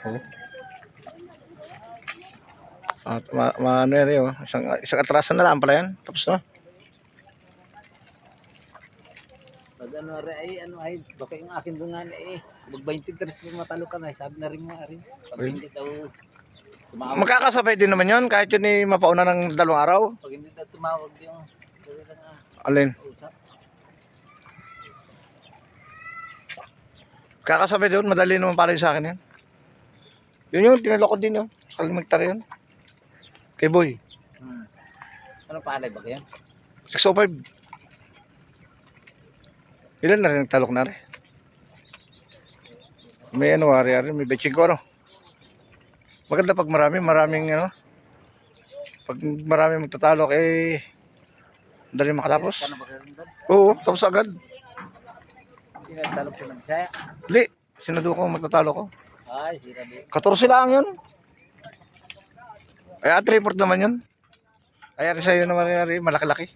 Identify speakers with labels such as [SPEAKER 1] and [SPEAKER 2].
[SPEAKER 1] Oh. At ano yan, oh. Isang atrasan na lang pala yan. Tapos na.
[SPEAKER 2] Pag ano ay, baka yung akin doon nga eh. Mag-23 pa matalo ka na, sabi na rin mo rin. Pag hindi daw tumawag.
[SPEAKER 1] Magkakasabay din naman yun, kahit yun ay mapauna ng 2 araw.
[SPEAKER 2] Pag hindi daw tumawag yung
[SPEAKER 1] Alin?
[SPEAKER 2] usap.
[SPEAKER 1] Kakasabay doon, madali naman pala sa akin yan. Yun yung tinalokod din yun. Sa Kalimagtari yun. Kay Boy.
[SPEAKER 2] Ano palay ba yan?
[SPEAKER 1] 605. Ilan na rin nagtalok na rin. May ano, ari-ari, may betching ko ano. Maganda pag maraming ano. Pag marami magtatalok eh, dali makatapos.
[SPEAKER 2] Ano ba kayo doon?
[SPEAKER 1] Oo, tapos agad.
[SPEAKER 2] Sinagtalok ko ng Bisaya.
[SPEAKER 1] Li, sinado ko magtatalo ko.
[SPEAKER 2] Ay, sinabi.
[SPEAKER 1] 14 lang yun. Ay, at report naman yun. Ay, ari sa'yo naman, ari, malaki-laki.